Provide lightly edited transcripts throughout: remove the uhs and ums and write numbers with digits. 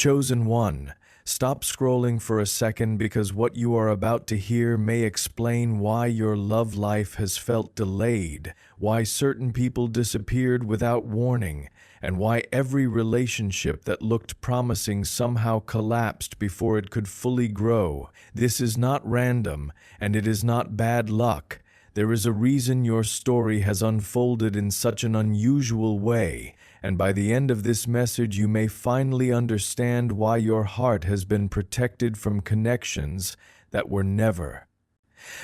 Chosen one, stop scrolling for a second because what you are about to hear may explain why your love life has felt delayed, why certain people disappeared without warning, and why every relationship that looked promising somehow collapsed before it could fully grow. This is not random, and it is not bad luck. There is a reason your story has unfolded in such an unusual way, and by the end of this message you may finally understand why your heart has been protected from connections that were never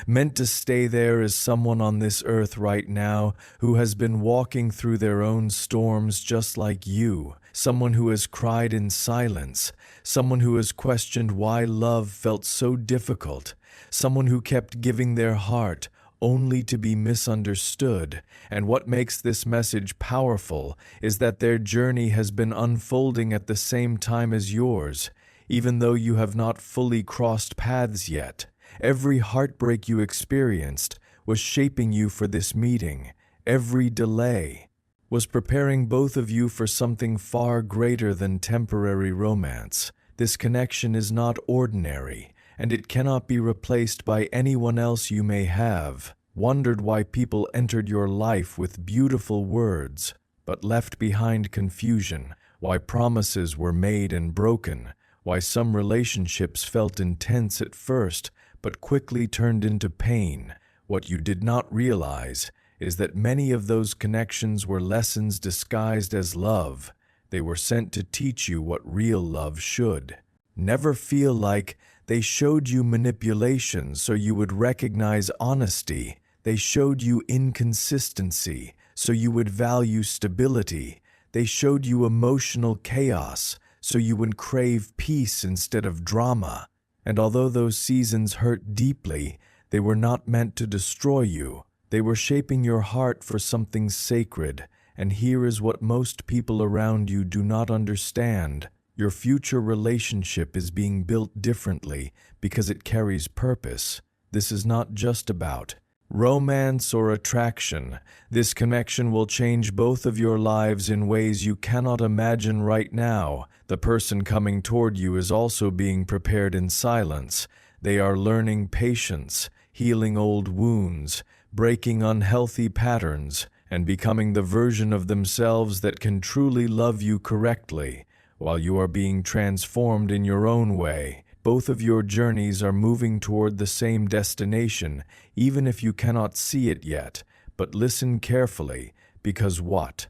meant to stay. There is someone on this earth right now who has been walking through their own storms just like you, someone who has cried in silence, someone who has questioned why love felt so difficult, someone who kept giving their heart only to be misunderstood. And what makes this message powerful is that their journey has been unfolding at the same time as yours, even though you have not fully crossed paths yet. Every heartbreak you experienced was shaping you for this meeting. Every delay was preparing both of you for something far greater than temporary romance. This connection is not ordinary, and it cannot be replaced by anyone else. You may have wondered why people entered your life with beautiful words, but left behind confusion, why promises were made and broken, why some relationships felt intense at first, but quickly turned into pain. What you did not realize is that many of those connections were lessons disguised as love. They were sent to teach you what real love should never feel like. They showed you manipulation so you would recognize honesty. They showed you inconsistency so you would value stability. They showed you emotional chaos so you would crave peace instead of drama. And although those seasons hurt deeply, they were not meant to destroy you. They were shaping your heart for something sacred. And here is what most people around you do not understand. Your future relationship is being built differently because it carries purpose. This is not just about romance or attraction. This connection will change both of your lives in ways you cannot imagine right now. The person coming toward you is also being prepared in silence. They are learning patience, healing old wounds, breaking unhealthy patterns, and becoming the version of themselves that can truly love you correctly, while you are being transformed in your own way. Both of your journeys are moving toward the same destination, even if you cannot see it yet. But listen carefully, because what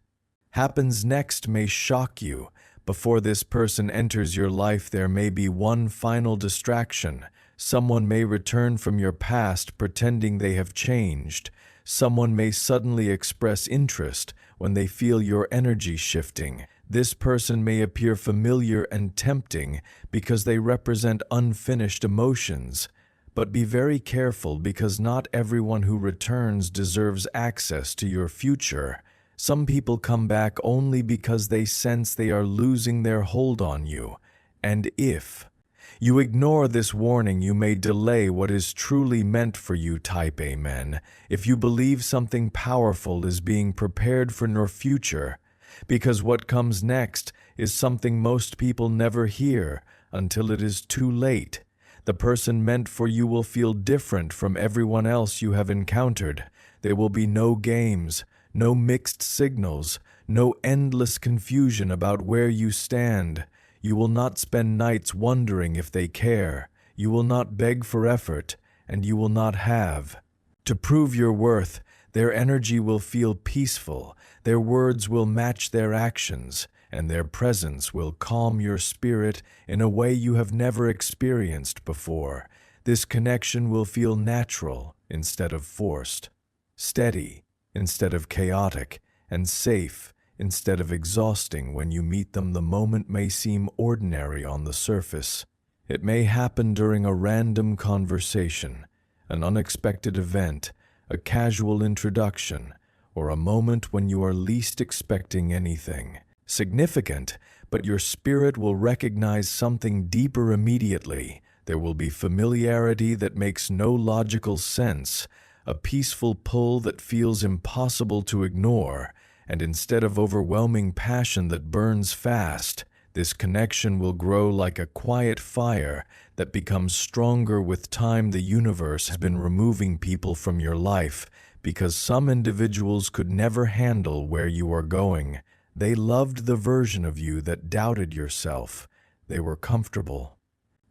happens next may shock you. Before this person enters your life, there may be one final distraction. Someone may return from your past pretending they have changed. Someone may suddenly express interest when they feel your energy shifting. This person may appear familiar and tempting because they represent unfinished emotions. But be very careful, because not everyone who returns deserves access to your future. Some people come back only because they sense they are losing their hold on you. And if you ignore this warning, you may delay what is truly meant for you. Type Amen if you believe something powerful is being prepared for your future, because what comes next is something most people never hear until it is too late. The person meant for you will feel different from everyone else you have encountered. There will be no games, no mixed signals, no endless confusion about where you stand. You will not spend nights wondering if they care. You will not beg for effort, and you will not have to prove your worth. Their energy will feel peaceful. Their words will match their actions, and their presence will calm your spirit in a way you have never experienced before. This connection will feel natural instead of forced, steady instead of chaotic, and safe instead of exhausting. When you meet them, the moment may seem ordinary on the surface. It may happen during a random conversation, an unexpected event, a casual introduction, or a moment when you are least expecting anything significant, but your spirit will recognize something deeper immediately. There will be familiarity that makes no logical sense, a peaceful pull that feels impossible to ignore, and instead of overwhelming passion that burns fast, This connection will grow like a quiet fire that becomes stronger with time. The universe has been removing people from your life because some individuals could never handle where you are going. They loved the version of you that doubted yourself. They were comfortable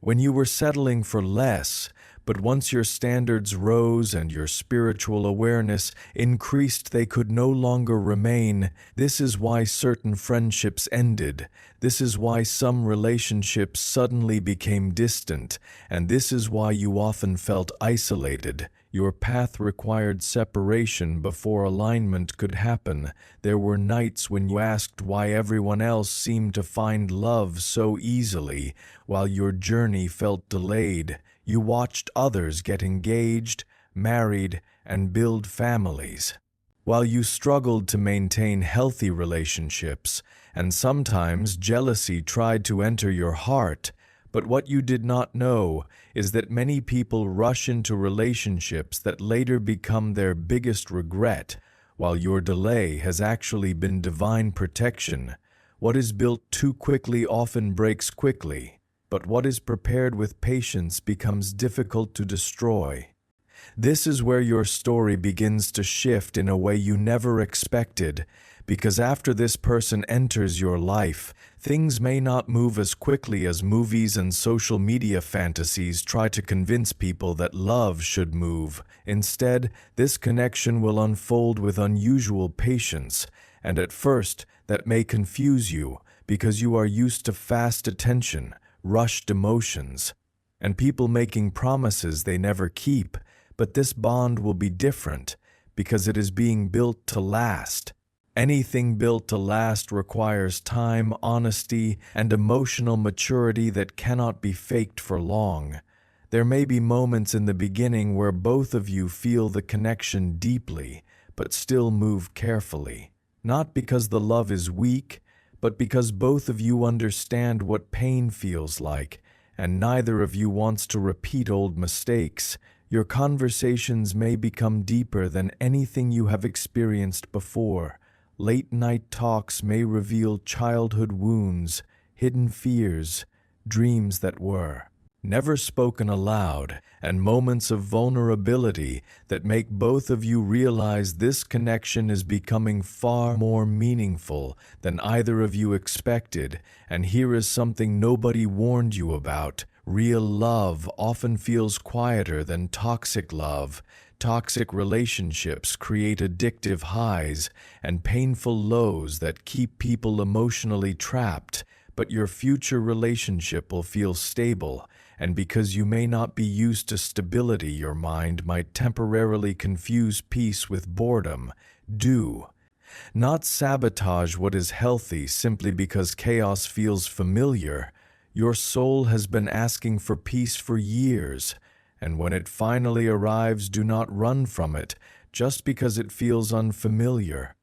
when you were settling for less, but once your standards rose and your spiritual awareness increased, they could no longer remain. This is why certain friendships ended. This is why some relationships suddenly became distant, and this is why you often felt isolated. Your path required separation before alignment could happen. There were nights when you asked why everyone else seemed to find love so easily, while your journey felt delayed. You watched others get engaged, married, and build families, while you struggled to maintain healthy relationships, and sometimes jealousy tried to enter your heart. But what you did not know is that many people rush into relationships that later become their biggest regret, while your delay has actually been divine protection. What is built too quickly often breaks quickly, but what is prepared with patience becomes difficult to destroy. This is where your story begins to shift in a way you never expected, because after this person enters your life, things may not move as quickly as movies and social media fantasies try to convince people that love should move. Instead, this connection will unfold with unusual patience, and at first, that may confuse you because you are used to fast attention, rushed emotions, and people making promises they never keep. But this bond will be different because it is being built to last. Anything built to last requires time, honesty, and emotional maturity that cannot be faked for long. There may be moments in the beginning where both of you feel the connection deeply, but still move carefully. Not because the love is weak, but because both of you understand what pain feels like, and neither of you wants to repeat old mistakes. Your conversations may become deeper than anything you have experienced before. Late-night talks may reveal childhood wounds, hidden fears, dreams that were never spoken aloud, and moments of vulnerability that make both of you realize this connection is becoming far more meaningful than either of you expected. And here is something nobody warned you about. Real love often feels quieter than toxic love. Toxic relationships create addictive highs and painful lows that keep people emotionally trapped, but your future relationship will feel stable, and because you may not be used to stability, your mind might temporarily confuse peace with boredom. Do not sabotage what is healthy simply because chaos feels familiar. Your soul has been asking for peace for years, and when it finally arrives, do not run from it just because it feels unfamiliar.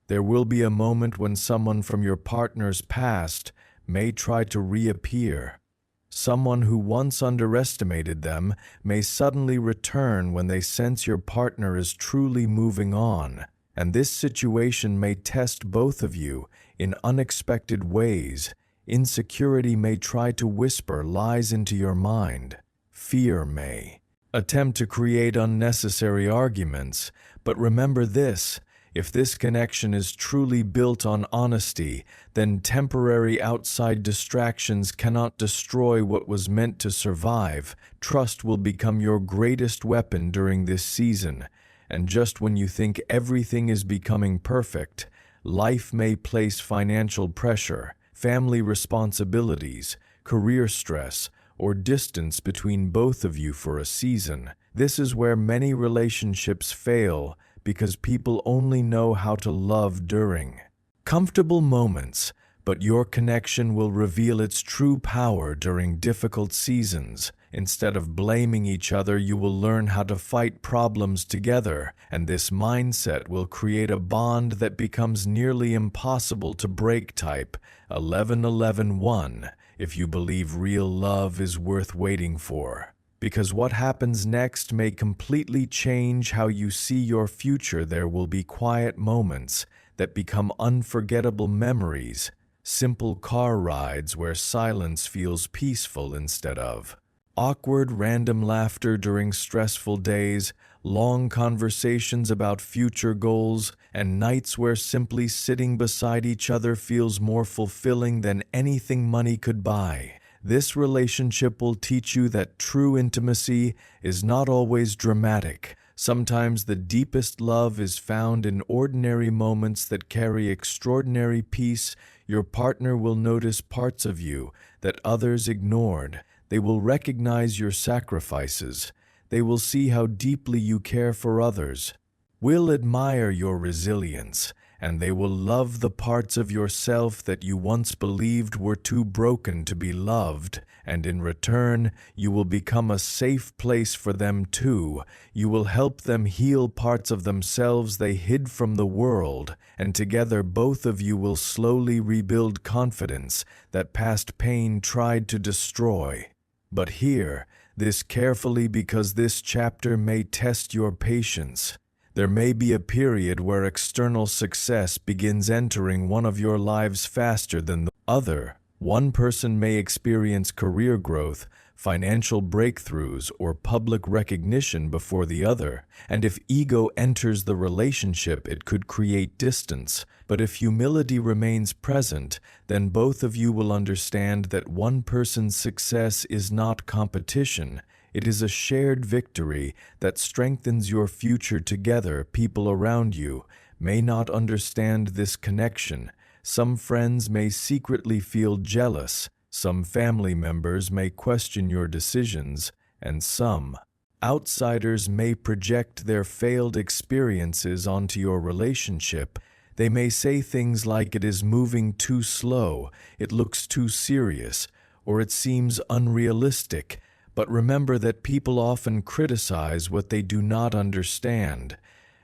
There will be a moment when someone from your partner's past may try to reappear. Someone who once underestimated them may suddenly return when they sense your partner is truly moving on, and this situation may test both of you in unexpected ways. Insecurity may try to whisper lies into your mind. Fear may attempt to create unnecessary arguments, but remember this: if this connection is truly built on honesty, then temporary outside distractions cannot destroy what was meant to survive. Trust will become your greatest weapon during this season, and just when you think everything is becoming perfect, life may place financial pressure, family responsibilities, career stress, or distance between both of you for a season. This is where many relationships fail, because people only know how to love during comfortable moments, but your connection will reveal its true power during difficult seasons. Instead of blaming each other, you will learn how to fight problems together, and this mindset will create a bond that becomes nearly impossible to break. Type 1111 if you believe real love is worth waiting for, because what happens next may completely change how you see your future. There will be quiet moments that become unforgettable memories, simple car rides where silence feels peaceful instead of awkward random laughter during stressful days, long conversations about future goals, and nights where simply sitting beside each other feels more fulfilling than anything money could buy. This relationship will teach you that true intimacy is not always dramatic. Sometimes the deepest love is found in ordinary moments that carry extraordinary peace. Your partner will notice parts of you that others ignored. They will recognize your sacrifices. They will see how deeply you care for others. Will admire your resilience, and they will love the parts of yourself that you once believed were too broken to be loved, and in return, you will become a safe place for them too. You will help them heal parts of themselves they hid from the world, and together both of you will slowly rebuild confidence that past pain tried to destroy. But hear this carefully, because this chapter may test your patience. There may be a period where external success begins entering one of your lives faster than the other. One person may experience career growth, financial breakthroughs, or public recognition before the other, and if ego enters the relationship, it could create distance. But if humility remains present, then both of you will understand that one person's success is not competition. It is a shared victory that strengthens your future together. People around you may not understand this connection. Some friends may secretly feel jealous. Some family members may question your decisions, and some outsiders may project their failed experiences onto your relationship. They may say things like it is moving too slow, it looks too serious, or it seems unrealistic. But remember that people often criticize what they do not understand,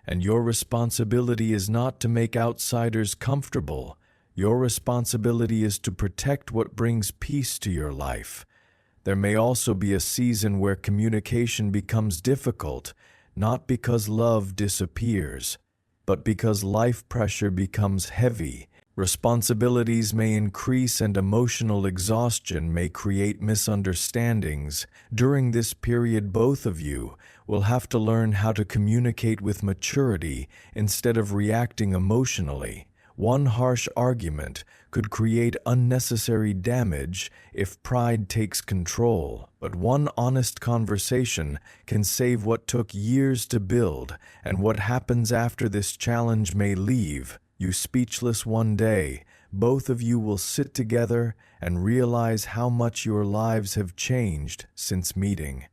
and your responsibility is not to make outsiders comfortable. Your responsibility is to protect what brings peace to your life. There may also be a season where communication becomes difficult, not because love disappears, but because life pressure becomes heavy. Responsibilities may increase and emotional exhaustion may create misunderstandings. During this period, both of you will have to learn how to communicate with maturity instead of reacting emotionally. One harsh argument could create unnecessary damage if pride takes control, but one honest conversation can save what took years to build, and what happens after this challenge may leave you speechless one day. Both of you will sit together and realize how much your lives have changed since meeting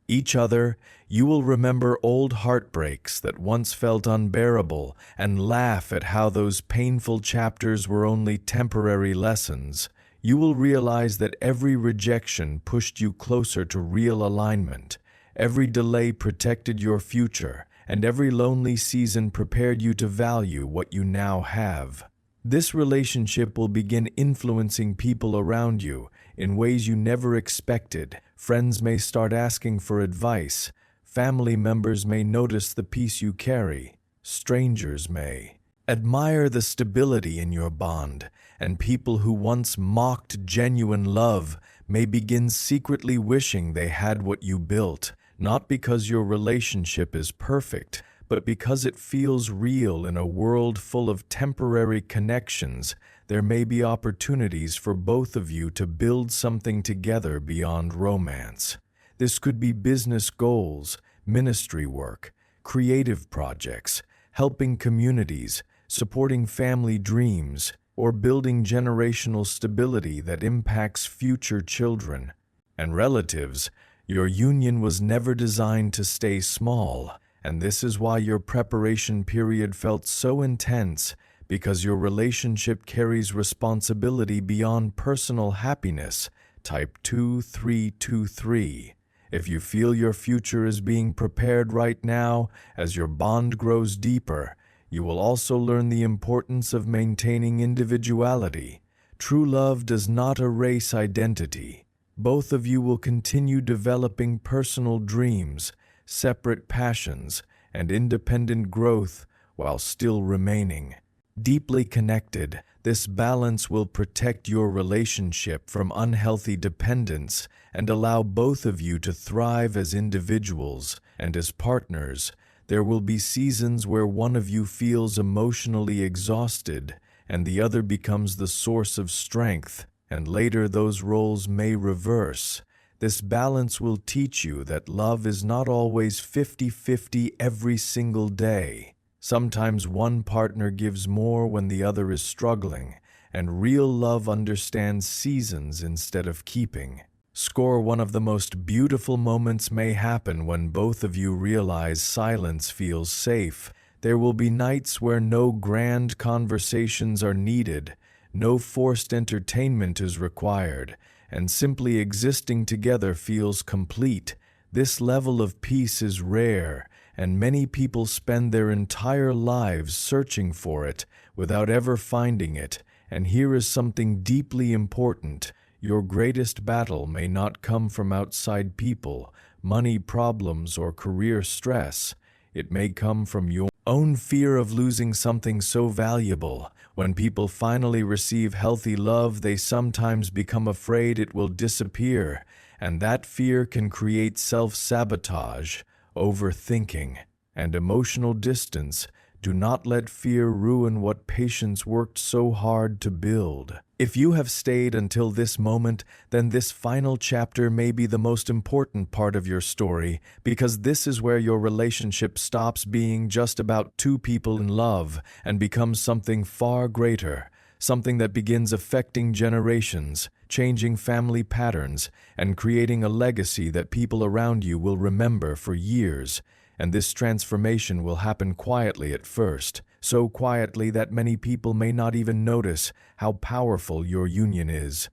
each other. You will remember old heartbreaks that once felt unbearable and laugh at how those painful chapters were only temporary lessons. You will realize that every rejection pushed you closer to real alignment. Every delay protected your future, and every lonely season prepared you to value what you now have. This relationship will begin influencing people around you in ways you never expected. Friends may start asking for advice. Family members may notice the peace you carry. Strangers may admire the stability in your bond, and people who once mocked genuine love may begin secretly wishing they had what you built. Not because your relationship is perfect, but because it feels real in a world full of temporary connections. There may be opportunities for both of you to build something together beyond romance. This could be business goals, ministry work, creative projects, helping communities, supporting family dreams, or building generational stability that impacts future children and relatives. Your union was never designed to stay small, and this is why your preparation period felt so intense, because your relationship carries responsibility beyond personal happiness. Type 2323. If you feel your future is being prepared right now, as your bond grows deeper, you will also learn the importance of maintaining individuality. True love does not erase identity. Both of you will continue developing personal dreams, separate passions, and independent growth while still remaining deeply connected. This balance will protect your relationship from unhealthy dependence and allow both of you to thrive as individuals and as partners. There will be seasons where one of you feels emotionally exhausted and the other becomes the source of strength, and later those roles may reverse. This balance will teach you that love is not always 50-50 every single day. Sometimes one partner gives more when the other is struggling, and real love understands seasons instead of keeping. Score. One of the most beautiful moments may happen when both of you realize silence feels safe. There will be nights where no grand conversations are needed, no forced entertainment is required, and simply existing together feels complete. This level of peace is rare, and many people spend their entire lives searching for it without ever finding it. And here is something deeply important. Your greatest battle may not come from outside people, money problems, or career stress. It may come from your own fear of losing something so valuable. When people finally receive healthy love, they sometimes become afraid it will disappear, and that fear can create self-sabotage, overthinking, and emotional distance. Do not let fear ruin what patience worked so hard to build. If you have stayed until this moment, then this final chapter may be the most important part of your story, because this is where your relationship stops being just about two people in love and becomes something far greater, something that begins affecting generations, changing family patterns, and creating a legacy that people around you will remember for years. And this transformation will happen quietly at first, so quietly that many people may not even notice how powerful your union is.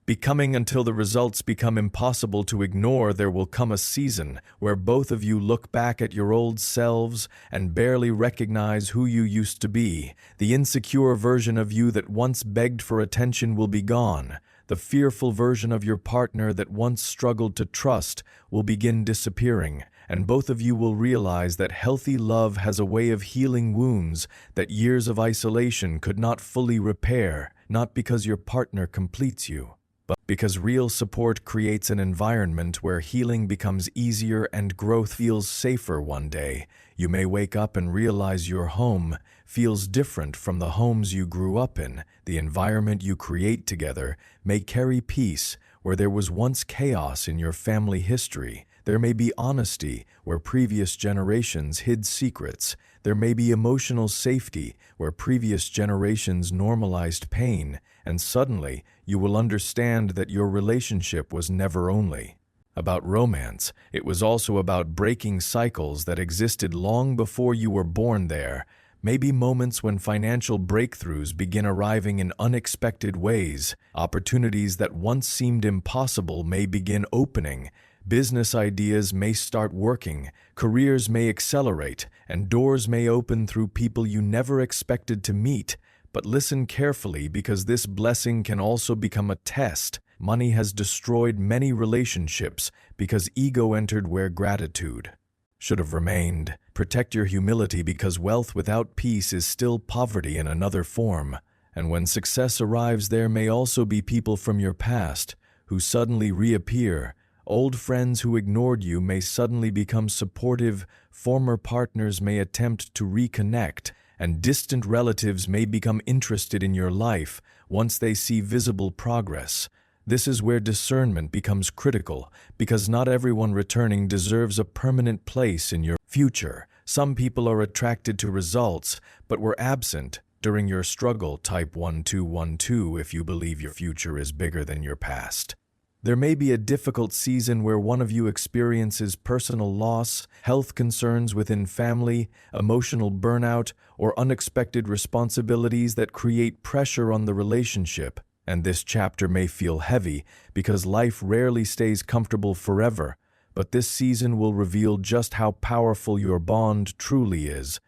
Becoming until the results become impossible to ignore, there will come a season where both of you look back at your old selves and barely recognize who you used to be. The insecure version of you that once begged for attention will be gone. The fearful version of your partner that once struggled to trust will begin disappearing, and both of you will realize that healthy love has a way of healing wounds that years of isolation could not fully repair, not because your partner completes you, but because real support creates an environment where healing becomes easier and growth feels safer. One day, you may wake up and realize your home feels different from the homes you grew up in. The environment you create together may carry peace where there was once chaos in your family history. There may be honesty where previous generations hid secrets. There may be emotional safety where previous generations normalized pain, and suddenly you will understand that your relationship was never only about romance. It was also about breaking cycles that existed long before you were born. There may be moments when financial breakthroughs begin arriving in unexpected ways. Opportunities that once seemed impossible may begin opening. Business ideas may start working, careers may accelerate, and doors may open through people you never expected to meet. But listen carefully, because this blessing can also become a test. Money has destroyed many relationships because ego entered where gratitude should have remained. Protect your humility, because wealth without peace is still poverty in another form. And when success arrives, there may also be people from your past who suddenly reappear. Old friends who ignored you may suddenly become supportive, former partners may attempt to reconnect, and distant relatives may become interested in your life once they see visible progress. This is where discernment becomes critical, because not everyone returning deserves a permanent place in your future. Some people are attracted to results, but were absent during your struggle. Type 1212 if you believe your future is bigger than your past. There may be a difficult season where one of you experiences personal loss, health concerns within family, emotional burnout, or unexpected responsibilities that create pressure on the relationship. And this chapter may feel heavy because life rarely stays comfortable forever, but this season will reveal just how powerful your bond truly is.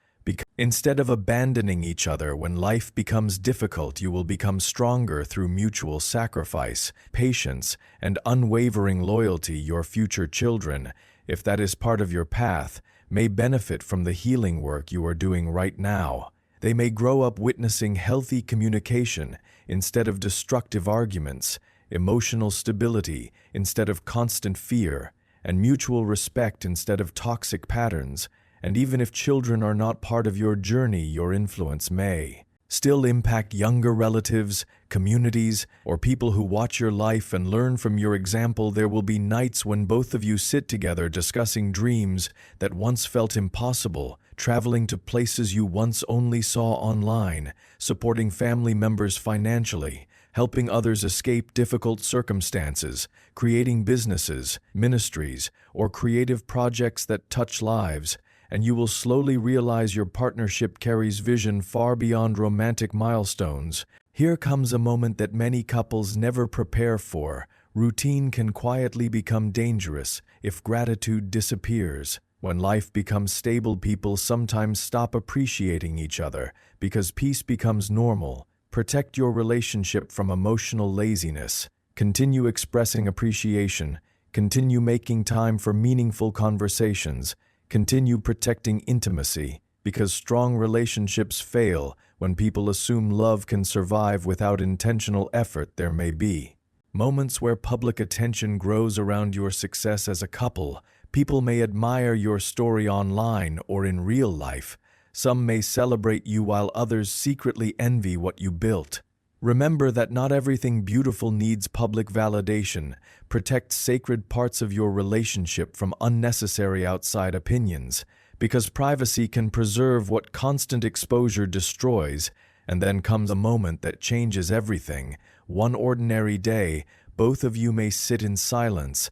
Instead of abandoning each other when life becomes difficult, you will become stronger through mutual sacrifice, patience, and unwavering loyalty. Your future children, if that is part of your path, may benefit from the healing work you are doing right now. They may grow up witnessing healthy communication instead of destructive arguments, emotional stability instead of constant fear, and mutual respect instead of toxic patterns. And even if children are not part of your journey, your influence may still impact younger relatives, communities, or people who watch your life and learn from your example. There will be nights when both of you sit together discussing dreams that once felt impossible, traveling to places you once only saw online, supporting family members financially, helping others escape difficult circumstances, creating businesses, ministries, or creative projects that touch lives. And you will slowly realize your partnership carries vision far beyond romantic milestones. Here comes a moment that many couples never prepare for. Routine can quietly become dangerous if gratitude disappears. When life becomes stable, people sometimes stop appreciating each other because peace becomes normal. Protect your relationship from emotional laziness. Continue expressing appreciation. Continue making time for meaningful conversations. Continue protecting intimacy, because strong relationships fail when people assume love can survive without intentional effort. There may be moments where public attention grows around your success as a couple. People may admire your story online or in real life. Some may celebrate you while others secretly envy what you built. Remember that not everything beautiful needs public validation. Protect sacred parts of your relationship from unnecessary outside opinions, because privacy can preserve what constant exposure destroys. And then comes a moment that changes everything. One ordinary day, both of you may sit in silence.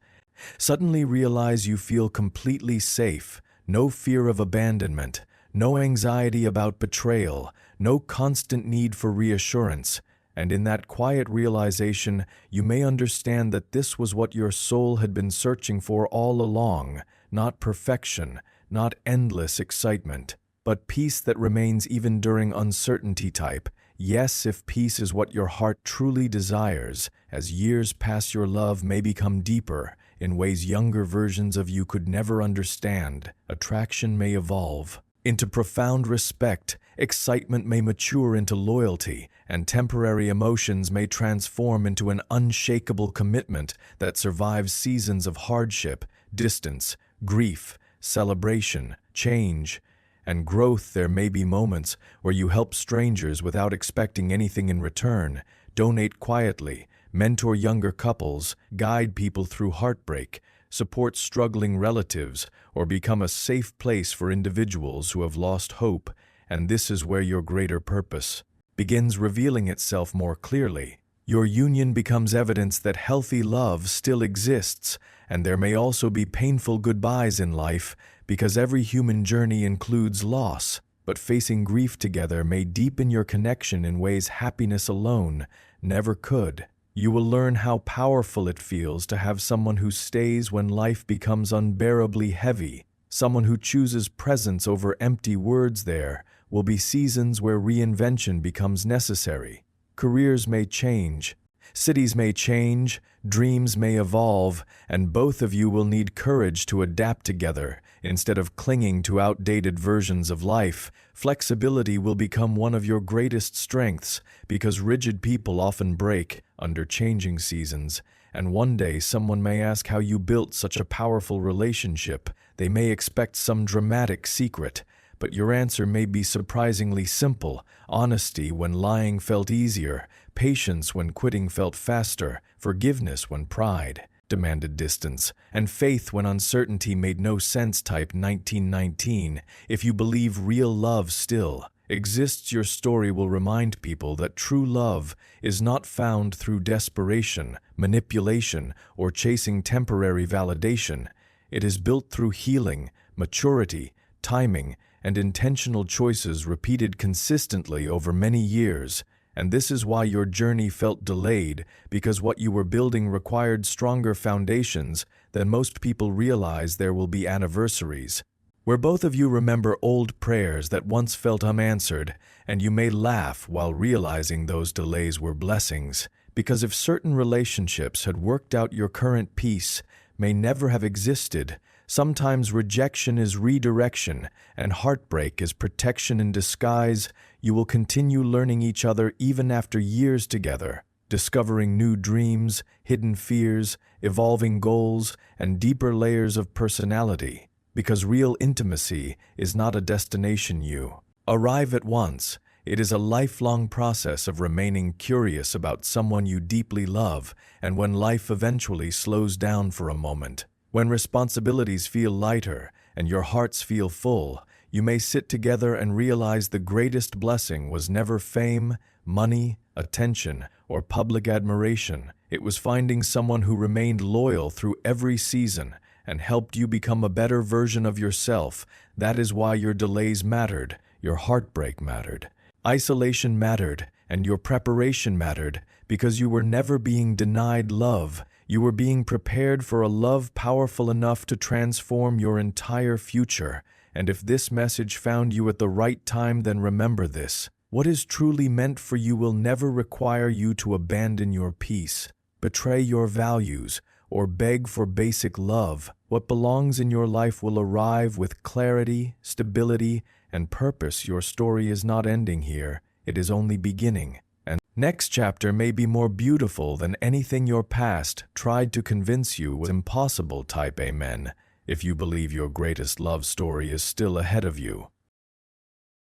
Suddenly realize you feel completely safe, no fear of abandonment, no anxiety about betrayal, no constant need for reassurance. And in that quiet realization, you may understand that this was what your soul had been searching for all along, not perfection, not endless excitement, but peace that remains even during uncertainty. Type, yes, if peace is what your heart truly desires, as years pass your love may become deeper, in ways younger versions of you could never understand. Attraction may evolve into profound respect, excitement may mature into loyalty, and temporary emotions may transform into an unshakable commitment that survives seasons of hardship, distance, grief, celebration, change, and growth. There may be moments where you help strangers without expecting anything in return, donate quietly, mentor younger couples, guide people through heartbreak, support struggling relatives, or become a safe place for individuals who have lost hope. And this is where your greater purpose begins revealing itself more clearly. Your union becomes evidence that healthy love still exists, and there may also be painful goodbyes in life, because every human journey includes loss. But facing grief together may deepen your connection in ways happiness alone never could. You will learn how powerful it feels to have someone who stays when life becomes unbearably heavy, someone who chooses presence over empty words. There will be seasons where reinvention becomes necessary. Careers may change, cities may change, dreams may evolve, and both of you will need courage to adapt together instead of clinging to outdated versions of life. Flexibility will become one of your greatest strengths, because rigid people often break under changing seasons. And one day someone may ask how you built such a powerful relationship. They may expect some dramatic secret, but your answer may be surprisingly simple: honesty when lying felt easier, patience when quitting felt faster, forgiveness when pride demanded distance, and faith when uncertainty made no sense. Type 1919. If you believe real love still exists, your story will remind people that true love is not found through desperation, manipulation, or chasing temporary validation. It is built through healing, maturity, timing, and intentional choices repeated consistently over many years. And this is why your journey felt delayed, because what you were building required stronger foundations than most people realize. There will be anniversaries where both of you remember old prayers that once felt unanswered, and you may laugh while realizing those delays were blessings, because if certain relationships had worked out, your current peace may never have existed. Sometimes rejection is redirection, and heartbreak is protection in disguise. You will continue learning each other even after years together, discovering new dreams, hidden fears, evolving goals, and deeper layers of personality. Because real intimacy is not a destination you arrive at once. It is a lifelong process of remaining curious about someone you deeply love, and when life eventually slows down for a moment, when responsibilities feel lighter and your hearts feel full, you may sit together and realize the greatest blessing was never fame, money, attention, or public admiration. It was finding someone who remained loyal through every season and helped you become a better version of yourself. That is why your delays mattered, your heartbreak mattered. Isolation mattered, and your preparation mattered, because you were never being denied love. You were being prepared for a love powerful enough to transform your entire future. And if this message found you at the right time, then remember this. What is truly meant for you will never require you to abandon your peace, betray your values, or beg for basic love. What belongs in your life will arrive with clarity, stability, and purpose. Your story is not ending here. It is only beginning. And next chapter may be more beautiful than anything your past tried to convince you was impossible. Type amen if you believe your greatest love story is still ahead of you.